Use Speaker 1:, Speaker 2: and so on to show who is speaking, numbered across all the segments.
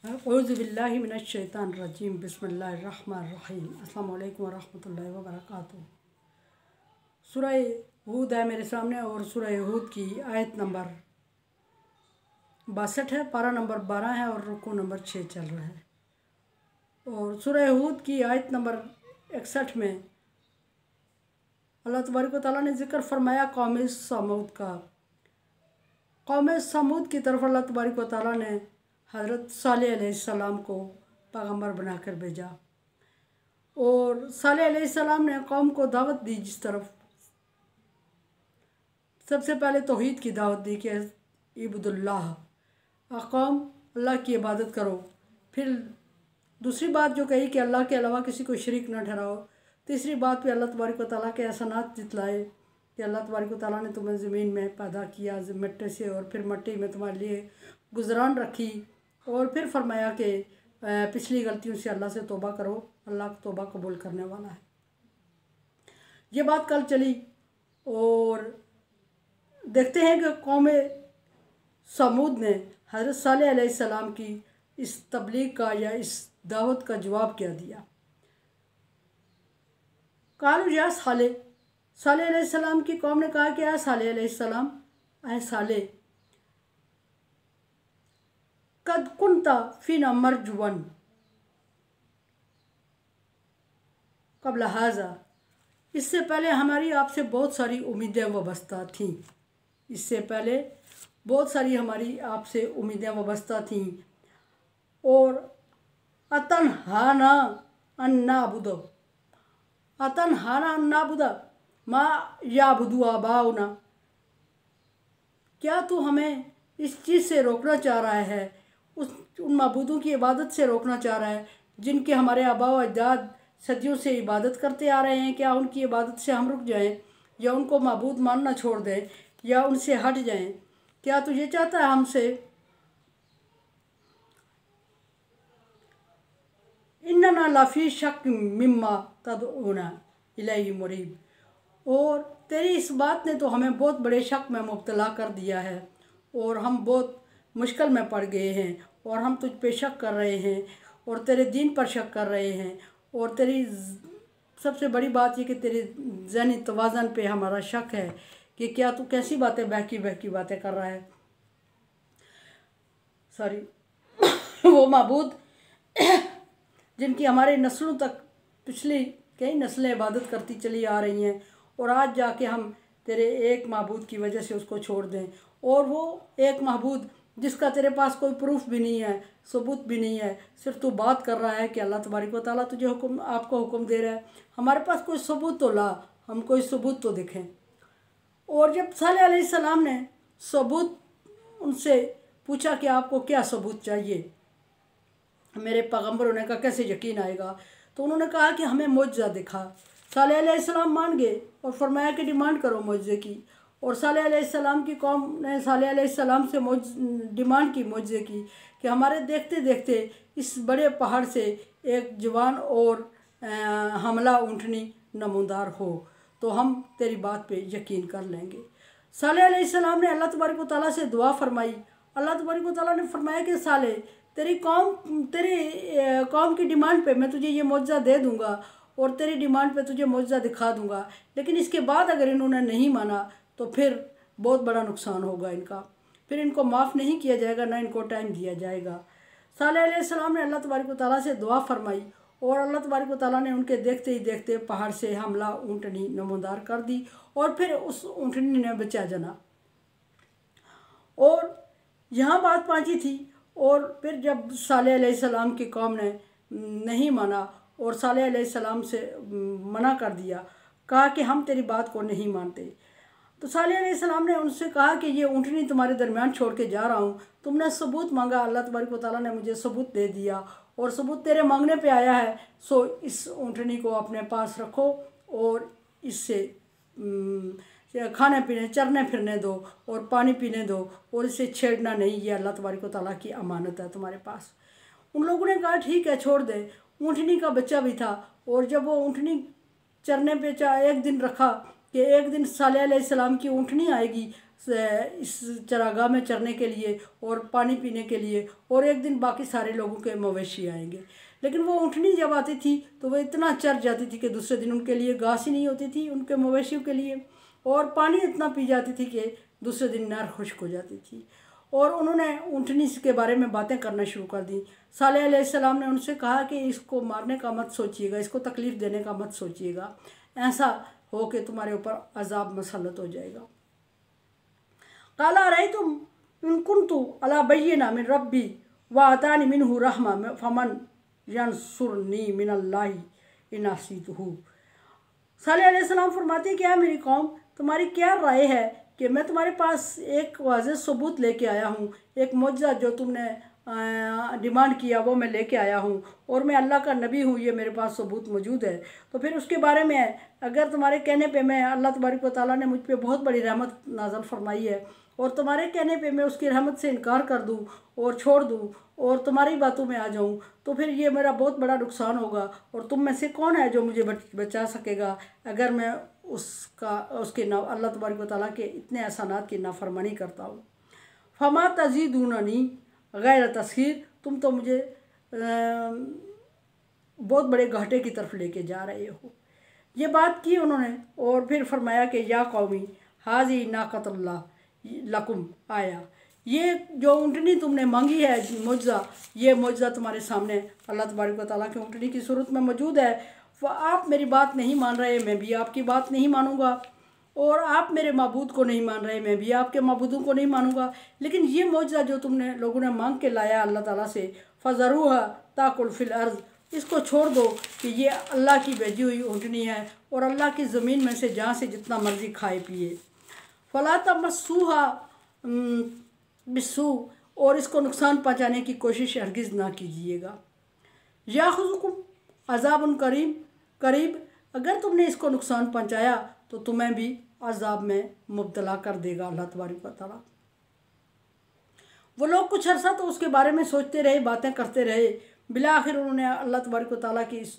Speaker 1: औज़ुबिल्लाहि मिनश्शैतानिर्रजीम बिस्मिल्लाहिर्रहमानिर्रहीम अस्सलामु अलैकुम वरहमतुल्लाहि वबरकातुहू। सूरह हूद है मेरे सामने और सूरह हूद की आयत नंबर 62 है, पारा नंबर 12 है और रुकू नंबर 6 चल रहा है। और सूरह हूद की आयत नंबर 61 में अल्लाह तबारक व तआला ने ज़िक्र फरमाया कौम समूद का। कौम समूद की तरफ अल्लाह तबारक व तआला ने हज़रत सालेह अलैहिस्सलाम को पैगम्बर बनाकर भेजा और सालेह अलैहिस्सलाम ने कौम को दावत दी। जिस तरफ सबसे पहले तौहीद की दावत दी कि इब्दुल्लाह, कौम अल्लाह की इबादत करो। फिर दूसरी बात जो कही कि अल्लाह के अलावा किसी को शरीक न ठहराओ। तीसरी बात पे अल्लाह तबारक व तआला के एहसानात जितलाए कि अल्लाह तबारक व तआला ने तुम्हें ज़मीन में पैदा किया मिट्टी से और फिर मिट्टी में तुम्हारे लिए गुज़रान रखी। और फिर फरमाया कि पिछली गलतियों से अल्लाह से तौबा करो, अल्लाह तौबा कबूल करने वाला है। ये बात कल चली और देखते हैं कि कौम समूद ने हज़रत सालेह अलैहिस्सलाम की इस तबलीग का या इस दावत का जवाब क्या दिया। कालू या सालेह अलैहिस्सलाम की कौम ने कहा कि आ सालेह अलैहिस्सलाम, आए सालेह, कद कुंता फीना मरजुवन कबल हाजा, इससे पहले हमारी आपसे बहुत सारी उम्मीदें वाबस्ता थीं। इससे पहले बहुत सारी हमारी आपसे उम्मीदें वाबस्ता थीं। और अतन हाना अन्ना बुदो, अतन हाना अन्ना बुदा माँ या बुदू आबाउना, क्या तू हमें इस चीज़ से रोकना चाह रहा है, उन मबूदों की इबादत से रोकना चाह रहा है जिनके हमारे आबा व अजदाद सदियों से इबादत करते आ रहे हैं। क्या उनकी इबादत से हम रुक जाएं या उनको मबूद मानना छोड़ दें या उनसे हट जाएं? क्या तू ये चाहता है हमसे? इन्नना लाफी शक मिम्मा तदऊना इलैहि मुरीब, और तेरी इस बात ने तो हमें बहुत बड़े शक में मुब्तला कर दिया है और हम बहुत मुश्किल में पड़ गए हैं और हम तुझ पे शक कर रहे हैं और तेरे दीन पर शक कर रहे हैं। और तेरी सबसे बड़ी बात ये कि तेरे ज़हनी तवाज़न पे हमारा शक है कि क्या तू कैसी बातें बहकी बहकी बातें कर रहा है। वो माबूद जिनकी हमारे नस्लों तक पिछली कई नस्लें इबादत करती चली आ रही हैं और आज जाके हम तेरे एक माबूद की वजह से उसको छोड़ दें। और वो एक माबूद जिसका तेरे पास कोई प्रूफ भी नहीं है, सबूत भी नहीं है, सिर्फ तू बात कर रहा है कि अल्लाह तबारक व तआला तुझे आपको हुक्म दे रहा है। हमारे पास कोई सबूत तो ला, हम कोई सबूत तो दिखें। और जब सालेह अलैहिस्सलाम ने सबूत उनसे पूछा कि आपको क्या सबूत चाहिए, मेरे पैगम्बर होने का कैसे यकीन आएगा, तो उन्होंने कहा कि हमें मुअज्जा दिखा। सालेह अलैहिस्सलाम मान गए और फरमाया कि डिमांड करो मुअज्जे की। और सालेह अलैहिस्सलाम की कौम ने सालेह अलैहिस्सलाम से डिमांड की मुअज्जे की कि हमारे देखते देखते इस बड़े पहाड़ से एक जवान और हमला ऊँटनी नमूदार हो तो हम तेरी बात पे यकीन कर लेंगे। सालेह अलैहिस्सलाम ने अल्लाह तबारक व तआला से दुआ फरमाई। अल्लाह तबारक व तआला ने फरमाया कि सालेह, तेरी कौम की डिमांड पे मैं तुझे ये मुअज्जा दे दूँगा और तेरी डिमांड पे तुझे मुअज्जा दिखा दूँगा, लेकिन इसके बाद अगर इन्होंने नहीं माना तो फिर बहुत बड़ा नुकसान होगा इनका, फिर इनको माफ़ नहीं किया जाएगा, ना इनको टाइम दिया जाएगा। सालेह अलैहिस्सलाम ने अल्लाह तबारक व तआला से दुआ फरमाई और अल्लाह तबारक व तआला ने उनके देखते ही देखते पहाड़ से हमला ऊँटनी नमूदार कर दी और फिर उस ऊँटनी ने बचा जना। और यहाँ बात पहुँची थी। और फिर जब सालेह अलैहिस्सलाम की कौम ने नहीं माना और सालेह अलैहिस्सलाम से मना कर दिया, कहा कि हम तेरी बात को नहीं मानते, तो सालेह अलैहिस्सलाम ने उनसे कहा कि ये ऊँटनी तुम्हारे दरमियान छोड़ के जा रहा हूँ, तुमने सबूत मांगा, अल्लाह तबारक व तआला ने मुझे सबूत दे दिया और सबूत तेरे मांगने पे आया है, सो इस ऊँटनी को अपने पास रखो और इससे खाने पीने चरने फिरने दो और पानी पीने दो और इसे छेड़ना नहीं, ये अल्लाह तबारक व तआला की अमानत है तुम्हारे पास। उन लोगों ने कहा ठीक है छोड़ दे। ऊँटनी का बच्चा भी था और जब वो ऊँटनी चरने पे एक दिन रखा कि एक दिन सालेह अलैहिस्सलाम की ऊँटनी आएगी, इस चरागाह में चरने के लिए और पानी पीने के लिए, और एक दिन बाकी सारे लोगों के मवेशी आएंगे। लेकिन वो ऊँटनी जब आती थी तो वह इतना चर जाती थी कि दूसरे दिन उनके लिए घास ही नहीं होती थी उनके मवेशियों के लिए, और पानी इतना पी जाती थी कि दूसरे दिन नहर खुश्क हो जाती थी। और उन्होंने ऊँटनी के बारे में बातें करना शुरू कर दी। सालेह अलैहिस्सलाम ने उनसे कहा कि इसको मारने का मत सोचिएगा, इसको तकलीफ़ देने का मत सोचिएगा, ऐसा हो कि तुम्हारे ऊपर अजाब मसलत हो जाएगा। काला रही तुम इनकुन्तु अला बय्यिना मिन रब्बी व आतानी मिनहु रहमा फमन यंसुरनी मिनल्लाहि इन असीतहु। सालेह अलैहिस्सलाम फरमाते हैं कि मेरी कौम, तुम्हारी क्या राय है कि मैं तुम्हारे पास एक वाज़ेह सबूत लेके आया हूँ, एक मौजज़ा जो तुमने डिमांड किया वो मैं लेके आया हूँ, और मैं अल्लाह का नबी हूँ, ये मेरे पास सबूत मौजूद है। तो फिर उसके बारे में अगर तुम्हारे कहने पे मैं, अल्लाह तबारक व तआला ने मुझ पे बहुत बड़ी रहमत नाज़िल फरमाई है, और तुम्हारे कहने पे मैं उसकी रहमत से इनकार कर दूँ और छोड़ दूँ और तुम्हारी बातों में आ जाऊँ, तो फिर ये मेरा बहुत बड़ा नुकसान होगा। और तुम में से कौन है जो मुझे बचा सकेगा अगर मैं उसके अल्लाह तबारक व तआला के इतने एहसानात की नाफरमानी करता हूँ। फमा तज़ीदूननी गैर तस्खीर, तुम तो मुझे बहुत बड़े घाटे की तरफ लेके जा रहे हो। ये बात की उन्होंने, और फिर फरमाया कि या कौमी हाजी नाक़तुल्लाह लकुम आया, ये जो ऊँटनी तुमने मांगी है मुआवजा, ये मुआवजा तुम्हारे सामने अल्लाह तबारक व तआला की ऊँटनी की सूरत में मौजूद है। आप मेरी बात नहीं मान रहे, मैं भी आपकी बात नहीं मानूंगा, और आप मेरे माबूद को नहीं मान रहे, मैं भी आपके माबूदों को नहीं मानूंगा। लेकिन ये मौजज़ा जो तुमने लोगों ने मांग के लाया अल्लाह ताला से, फ़ज़रूहा ताकुल फिल अर्ज़, इसको छोड़ दो कि ये अल्लाह की भेजी हुई ऊँटनी है और अल्लाह की ज़मीन में से जहाँ से जितना मर्ज़ी खाए पिए। फ़ला तमस्सूहा बिस्सू, और इसको नुकसान पहुँचाने की कोशिश हरगिज़ ना कीजिएगा। याख़ुज़ुकुम अज़ाबुन करीब, अगर तुमने इसको नुकसान पहुँचाया तो तुम्हें भी अज़ाब में मुब्तला कर देगा अल्लाह तबारक व तआला। वो लोग कुछ अर्सा तो उसके बारे में सोचते रहे, बातें करते रहे। बिला आखिर उन्होंने अल्लाह तबारक व तआला की इस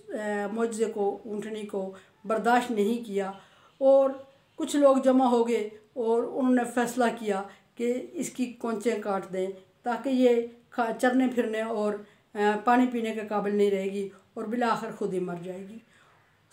Speaker 1: मुआवजे को, ऊँटनी को बर्दाश्त नहीं किया, और कुछ लोग जमा हो गए और उन्होंने फ़ैसला किया कि इसकी कोंचें काट दें ताकि ये चरने फिरने और पानी पीने के काबिल नहीं रहेगी, और बिला आखिर खुद ही मर जाएगी।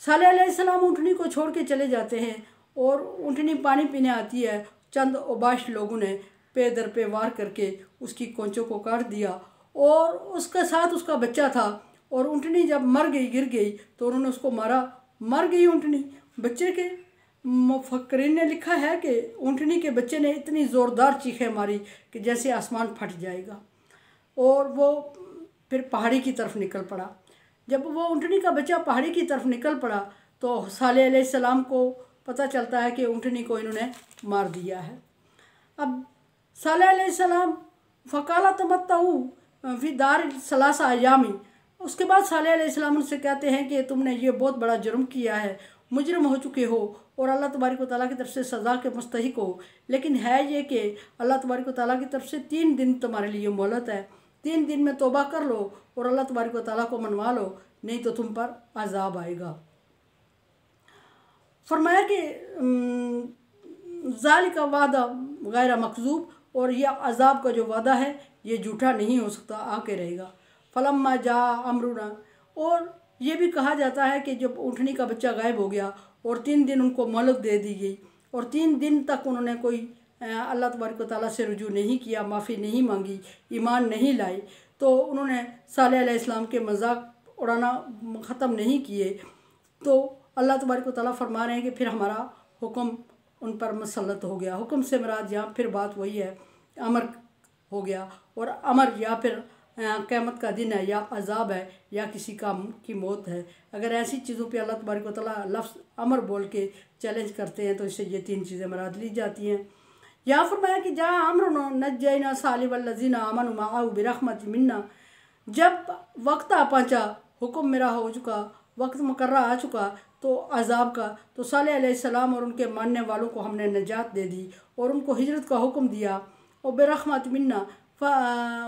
Speaker 1: सालेह अलैहिस्सलाम ऊँटनी को छोड़ के चले जाते हैं, और ऊँटनी पानी पीने आती है। चंद ओबाश लोगों ने पे दर पे वार करके उसकी कोंचों को काट दिया, और उसके साथ उसका बच्चा था, और ऊँटनी जब मर गई, गिर गई, तो उन्होंने उसको मारा। मर गई ऊँटनी। बच्चे के मुफक्किरीन ने लिखा है कि ऊँटनी के बच्चे ने इतनी ज़ोरदार चीखें मारी कि जैसे आसमान फट जाएगा, और वो फिर पहाड़ी की तरफ निकल पड़ा। जब वो ऊँटनी का बच्चा पहाड़ी की तरफ निकल पड़ा तो सालेह अलैहिस्सलाम को पता चलता है कि ऊँटनी को इन्होंने मार दिया है। अब सालेह अलैहिस्सलाम फ़काला तमत्तऊ फ़ी दार सलासा अय्यामी, उसके बाद सालेह अलैहिस्सलाम उनसे कहते हैं कि तुमने ये बहुत बड़ा जुर्म किया है, मुजरिम हो चुके हो और अल्लाह तबारक व तआला की तरफ से सज़ा के मुस्तहिक हो। लेकिन है ये कि अल्लाह तबारक व तआला की तरफ से 3 दिन तुम्हारे लिए मोहलत है, 3 दिन में तौबा कर लो और अल्लाह तबारक व तआला को मनवा लो, नहीं तो तुम पर अजाब आएगा। फरमाया कि ज़ालिका वादा गैर मकज़ूब, और यह अजाब का जो वादा है ये झूठा नहीं हो सकता, आके रहेगा। फलम्मा जा अमरुना, और ये भी कहा जाता है कि जब ऊँटनी का बच्चा गायब हो गया और 3 दिन उनको मोहलत दे दी गई, और 3 दिन तक उन्होंने कोई अल्लाह तबारक व तआला से रुजू नहीं किया, माफ़ी नहीं मांगी, ईमान नहीं लाए, तो उन्होंने सालेह अलैहिस्सलाम के मजाक उड़ाना ख़त्म नहीं किए, तो अल्लाह तबारक व तआला फरमा रहे हैं कि फिर हमारा हुक्म उन पर मसलत हो गया। हुक्म से मुराद यहाँ फिर बात वही है, अमर हो गया, और अमर या फिर क़यामत का दिन है, या अजाब है, या किसी की मौत है। अगर ऐसी चीज़ों पे अल्लाह तबारक व तआला लफ्ज़ अमर बोल के चैलेंज करते हैं तो इससे ये 3 चीज़ें मुराद ली जाती हैं। यहाँ फरमाया कि जा अमरुना नज्जैना सालिह वल्लज़ीना आमनु मअहु बिरहमतिन मिन्ना, जब वक्त आ पहुँचा, हुक्म मेरा हो चुका, वक्त मुकर्रर आ चुका तो अजाब का, तो सालेह अलैहिस्सलाम और उनके मानने वालों को हमने नजात दे दी और उनको हिजरत का हुक्म दिया। और बिरहमतिन मिन्ना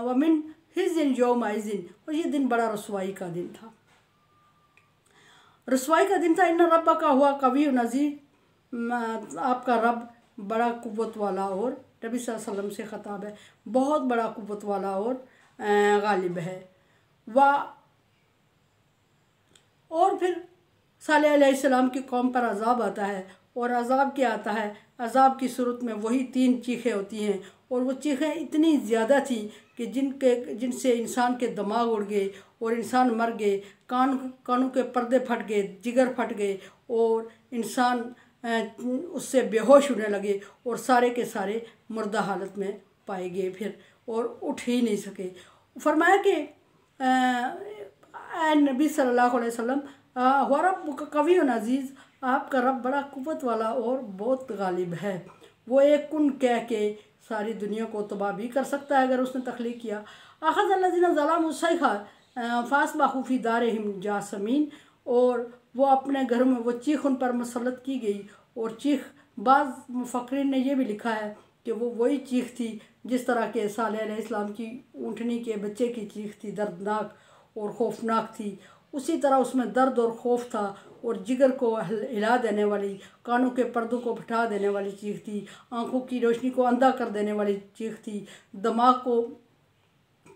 Speaker 1: व मिन हिज़्ज़िन यौमइज़िन, और ये दिन बड़ा रसवाई का दिन था, रसवाई का दिन था। इन्ना रब्बका हुआ कविय्युन अज़ीज़, आपका रब बड़ा क़ुव्वत वाला और नबी सल्लल्लाहु अलैहि वसल्लम से ख़िताब है, बहुत बड़ा क़ुव्वत वाला और गालिब है। और फिर सालेह अलैहिस्सलाम की कौम पर अज़ाब आता है, और अज़ाब क्या आता है, अज़ाब की सूरत में वही 3 चीखें होती हैं, और वो चीखें इतनी ज़्यादा थी कि जिनसे इंसान के दिमाग उड़ गए और इंसान मर गए, कानों के पर्दे फट गए, जिगर फट गए, और इंसान उससे बेहोश होने लगे और सारे के सारे मुर्दा हालत में पाए गए फिर, और उठ ही नहीं सके। फरमाया कि नबी सल्लल्लाहु अलैहि वसल्लम हुआ रब्बुका कवियुन अज़ीज़, आपका रब बड़ा क़ुव्वत वाला और बहुत गालिब है। वो एक कुन कह के सारी दुनिया को तबाह भी कर सकता है अगर उसने तख्लीक किया। अख़ज़ल्लज़ीना ज़लमू सैहा फ़अस्बहू फ़ी दारिहिम जासिमीन, और वो अपने घर में वो चीख उन पर मुसल्लत की गई, और चीख बाज़ मुफ़क्रिन ने यह भी लिखा है कि वो वही चीख थी जिस तरह के सालेह अलैहिस्सलाम की ऊँटनी के बच्चे की चीख थी, दर्दनाक और खौफनाक थी। उसी तरह उसमें दर्द और खौफ था, और जिगर को हिला देने वाली, कानों के पर्दों को फटा देने वाली चीख थी, आँखों की रोशनी को अंधा कर देने वाली चीख थी, दिमाग को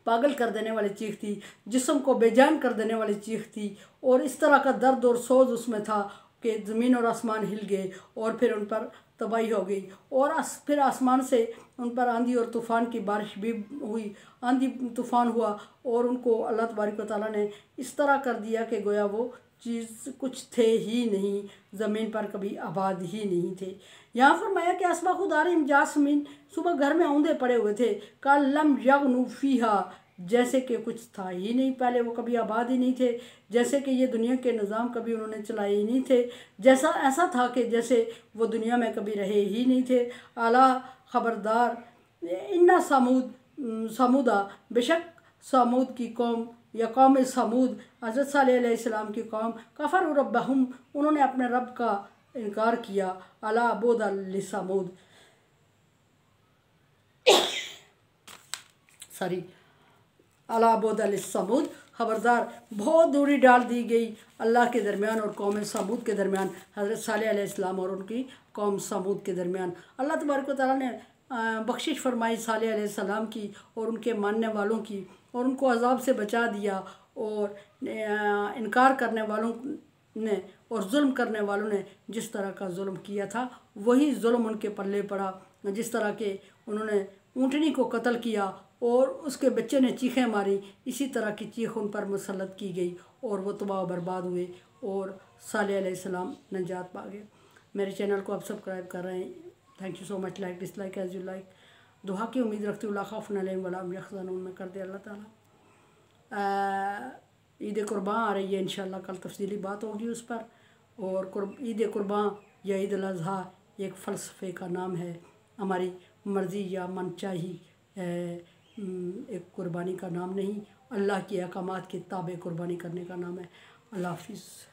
Speaker 1: पागल कर देने वाली चीख थी, जिस्म को बेजान कर देने वाली चीख थी। और इस तरह का दर्द और सोज उसमें था कि ज़मीन और आसमान हिल गए, और फिर उन पर तबाही हो गई, और फिर आसमान से उन पर आंधी और तूफ़ान की बारिश भी हुई, आंधी तूफ़ान हुआ, और उनको अल्लाह तबारक व तआला ने इस तरह कर दिया कि गोया वो चीज़ कुछ थे ही नहीं, ज़मीन पर कभी आबाद ही नहीं थे। यहाँ फरमाया कि अस्बहू दारिहिम जासिमीन, सुबह घर में औंधे पड़े हुए थे, काल लम यगनू फ़ीहा, जैसे कि कुछ था ही नहीं, पहले वो कभी आबाद ही नहीं थे, जैसे कि ये दुनिया के निज़ाम कभी उन्होंने चलाए ही नहीं थे, जैसा ऐसा था कि जैसे वो दुनिया में कभी रहे ही नहीं थे। आला ख़बरदार, इन्ना समूदा, बेशक समूद की कौम या कौम समूद, हज़रत सालेह अलैहिस्सलाम की कौम, कफ़र रब्बहुम, उन्होंने अपने रब का इनकार किया। अला बुदा लिसमूद, सॉरी, अला बुदा लिसमूद, खबरदार बहुत दूरी डाल दी गई अल्लाह के दरमियान और कौम समूद के दरमियान, हज़रत सालेह अलैहिस्सलाम और उनकी कौम समूद के दरमियान। अल्लाह तबारक व तआला ने बख्शिश फरमाई सालेह अलैहिस्सलाम की और उनके मानने वालों की, और उनको अज़ाब से बचा दिया, और इनकार करने वालों ने और जुल्म करने वालों ने जिस तरह का जुल्म किया था वही जुल्म उनके पल्ले पड़ा। जिस तरह के उन्होंने ऊँटनी को कत्ल किया और उसके बच्चे ने चीखें मारी, इसी तरह की चीख उन पर मुसल्लत की गई, और वो तबाह बर्बाद हुए, और सालेह अलैहिस्सलाम नजात पा गए। मेरे चैनल को आप सब्सक्राइब कर रहे हैं, thank you so much. Like dislike as you like. दुआ की उम्मीद रखती हूँ, ला खौफुन अलैहिम वला हुम यहज़नून में कर दे अल्लाह ताला। ईद कुर्बान आ रही है, इंशाल्लाह कल तफसीली बात होगी उस पर। और ईद कुर्बान या ईद अल अज़हा एक फ़लसफ़े का नाम है, हमारी मर्ज़ी या मनचाही एक कुर्बानी का नाम नहीं, अल्लाह के अहकामात के ताबे कुर्बानी करने का नाम है। अल्लाह हाफ़िज़।